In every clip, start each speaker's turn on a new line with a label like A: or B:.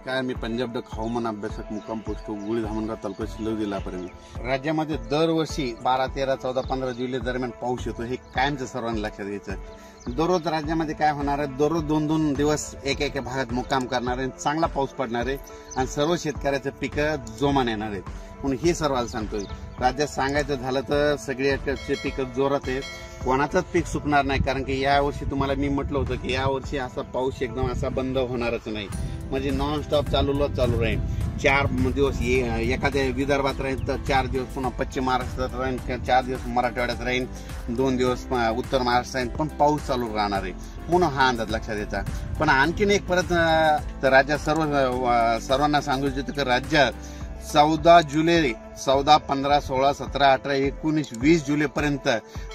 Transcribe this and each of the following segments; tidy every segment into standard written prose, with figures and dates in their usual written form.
A: नमस्कार, मी पंजाब डक हवामान अभ्यासक मुक्काम पोस्ट गुळी धामणगाव तालुका शिल्लक जिल्हापर्यंत. राज्यामध्ये दरवर्षी 12, 13, 14, 15 जुलै दरम्यान पाऊस येतो. हे कायमचं सर्वांनी लक्षात घ्यायचं. दररोज राज्यामध्ये काय होणार आहे, दररोज 2-2 दिवस एका भागात मुक्काम करणार आहे, चांगला पाऊस पडणार आहे आणि सर्व शेतकऱ्याचं पिकं जोमाने येणार आहेत. म्हणून हे सर्वांना सांगतोय. राज्यात सांगायचं झालं तर सगळ्याचे पिकं जोरात आहेत. कोणाचंच पीक सुकणार नाही, कारण की यावर्षी तुम्हाला मी म्हटलं होतं की यावर्षी असा पाऊस एकदम असा बंद होणारच नाही. म्हणजे नॉनस्टॉप चालू राहील. 4 दिवस एखाद्या विदर्भात राहील तर 4 दिवस पुन्हा पश्चिम महाराष्ट्रात राहील, 4 दिवस मराठवाड्यात राहील, 2 दिवस उत्तर महाराष्ट्रात राहील, पण पाऊस चालू राहणार आहे. म्हणून हा अंदाज लक्षात यायचा. पण आणखीन एक परत तर राज्यात सर्वांना सांगू इच्छितो की राज्यात 14 जुलै 14, 15, 16, 17, 18, 19, 20 जुलैपर्यंत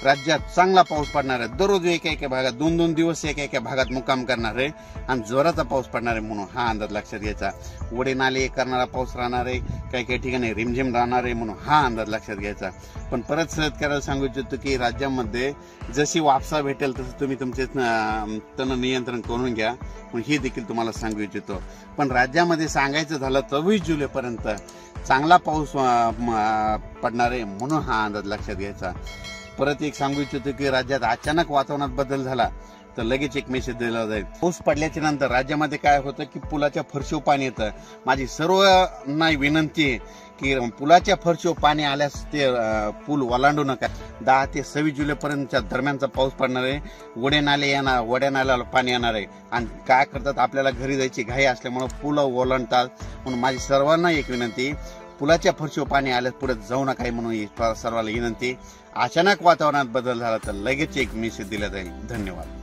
A: राज्यात चांगला पाऊस पडणार आहे. दररोज एका भागात 2-2 दिवस एका भागात मुक्काम करणार आहे आणि जोराचा पाऊस पडणार आहे. म्हणून हा अंदाज लक्षात घ्यायचा. वडे नाले करणारा पाऊस राहणार आहे, काही ठिकाणी रिमझिम राहणार आहे. म्हणून हा अंदाज लक्षात घ्यायचा. पण परत शेतकऱ्याला सांगू इच्छितो की राज्यामध्ये जशी वापसा भेटेल तसं तुम्ही तुमचे तण नियंत्रण करून घ्या. हे देखील तुम्हाला सांगू इच्छितो. पण राज्यामध्ये सांगायचं झालं तर 20 जुलैपर्यंत चांगला पाऊस पडणार आहे. म्हणून हा अंदाज लक्षात घ्यायचा. परत एक सांगू इच्छितो की राज्यात अचानक वातावरणात बदल झाला तर लगेच एक मेसेज दिला जाईल. पाऊस पडल्याच्या नंतर राज्यामध्ये काय होतं की पुलाच्या फरशीवर पाणी येतं. माझी सर्वांना विनंती आहे की पुलाच्या फरशीवर पाणी आल्यास ते पूल ओलांडू नका. 10 ते 26 जुलैपर्यंतच्या दरम्यानचा पाऊस पडणार आहे. वड्या नाल्याला पाणी येणार आहे आणि काय करतात, आपल्याला घरी जायची घाई असल्यामुळे पुलं ओलांडतात. म्हणून माझी सर्वांना एक विनंती, पुलाच्या फरशीवर पाणी आल्यास पुढे जाऊ नका म्हणून सर्वांना विनंती. अचानक वातावरणात बदल झाला तर लगेच एक मेसेज दिला जाईल. धन्यवाद.